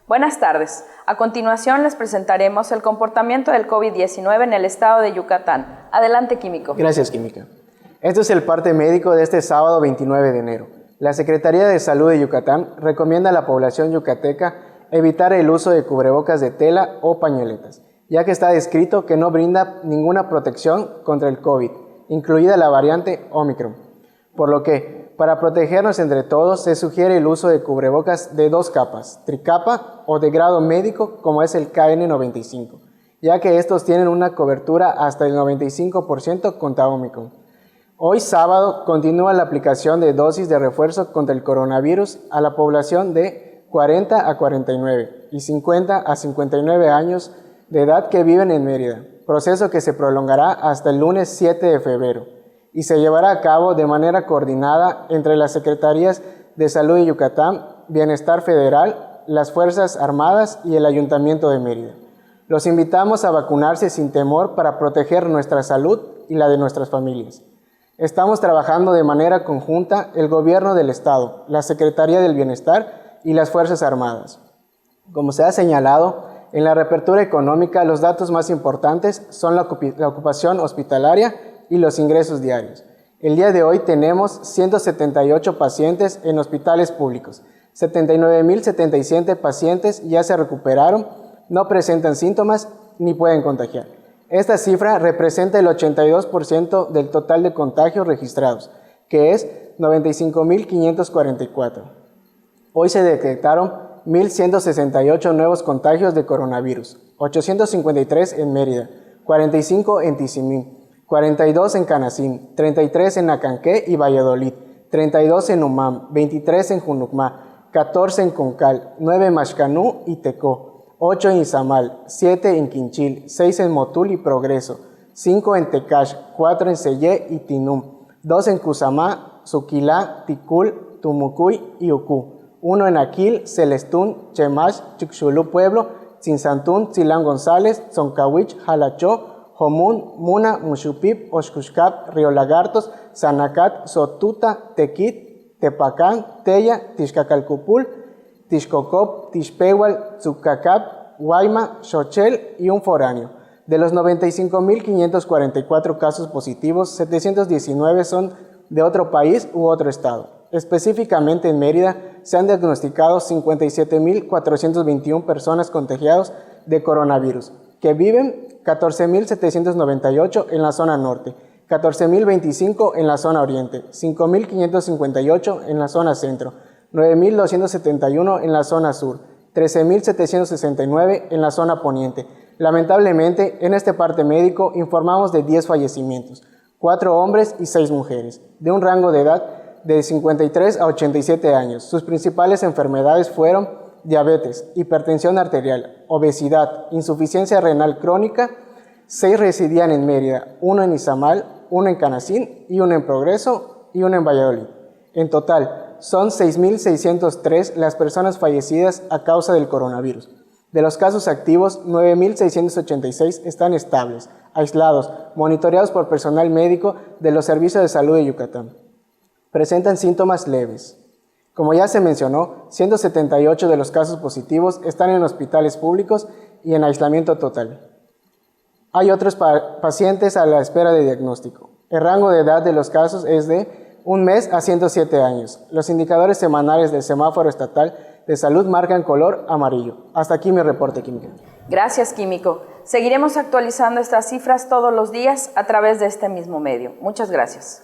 Buenas tardes. A continuación les presentaremos el comportamiento del COVID-19 en el estado de Yucatán. Adelante, Químico. Gracias, Química. Este es el parte médico de este sábado 29 de enero. La Secretaría de Salud de Yucatán recomienda a la población yucateca evitar el uso de cubrebocas de tela o pañoletas, ya que está descrito que no brinda ninguna protección contra el COVID, incluida la variante Omicron. Por lo que, para protegernos entre todos, se sugiere el uso de cubrebocas de 2 capas, tricapa o de grado médico, como es el KN95, ya que estos tienen una cobertura hasta el 95% contra Omicron. Hoy sábado continúa la aplicación de dosis de refuerzo contra el coronavirus a la población de 40 a 49 y 50 a 59 años de edad que viven en Mérida, proceso que se prolongará hasta el lunes 7 de febrero y se llevará a cabo de manera coordinada entre las Secretarías de Salud de Yucatán, Bienestar Federal, las Fuerzas Armadas y el Ayuntamiento de Mérida. Los invitamos a vacunarse sin temor para proteger nuestra salud y la de nuestras familias. Estamos trabajando de manera conjunta el Gobierno del Estado, la Secretaría del Bienestar y las Fuerzas Armadas. Como se ha señalado, en la reapertura económica los datos más importantes son la ocupación hospitalaria y los ingresos diarios. El día de hoy tenemos 178 pacientes en hospitales públicos, 79.077 pacientes ya se recuperaron, no presentan síntomas ni pueden contagiar. Esta cifra representa el 82% del total de contagios registrados, que es 95.544. Hoy se detectaron 1.168 nuevos contagios de coronavirus, 853 en Mérida, 45 en Tizimín, 42 en Canacín, 33 en Acanqué y Valladolid, 32 en Umam, 23 en Junucmá, 14 en Concal, 9 en Maxcanú y Tecó, 8 en Izamal, 7 en Quinchil, 6 en Motul y Progreso, 5 en Tecash, 4 en Sellé y Tinum, 2 en Cusamá, Suquilá, Ticul, Tumucuy y Ucú, 1 en Aquil, Celestún, Chemash, Chuxulú Pueblo, Tzinzantún, Tzilán González, Zoncahuich, Jalachó, Jomún, Muna, Muxupip, Oxcuxcap, Río Lagartos, Sanacat, Sotuta, Tequit, Tepacán, Teya, Tixcacalcupul, Tixcocop, Tixpehual, Tzucacap, Guayma, Xochel y un foráneo. De los 95.544 casos positivos, 719 son de otro país u otro estado. Específicamente en Mérida se han diagnosticado 57.421 personas contagiadas de coronavirus, que viven 14.798 en la zona norte, 14.025 en la zona oriente, 5.558 en la zona centro, 9.271 en la zona sur, 13.769 en la zona poniente. Lamentablemente, en este parte médico informamos de 10 fallecimientos, 4 hombres y 6 mujeres, de un rango de edad de 53 a 87 años. Sus principales enfermedades fueron diabetes, hipertensión arterial, obesidad, insuficiencia renal crónica. 6 residían en Mérida, 1 en Izamal, 1 en Canacín y 1 en Progreso y 1 en Valladolid. En total, son 6.603 las personas fallecidas a causa del coronavirus. De los casos activos, 9.686 están estables, aislados, monitoreados por personal médico de los servicios de salud de Yucatán. Presentan síntomas leves. Como ya se mencionó, 178 de los casos positivos están en hospitales públicos y en aislamiento total. Hay otros pacientes a la espera de diagnóstico. El rango de edad de los casos es de 1 mes a 107 años. Los indicadores semanales del semáforo estatal de salud marcan color amarillo. Hasta aquí mi reporte, Química. Gracias, Químico. Seguiremos actualizando estas cifras todos los días a través de este mismo medio. Muchas gracias.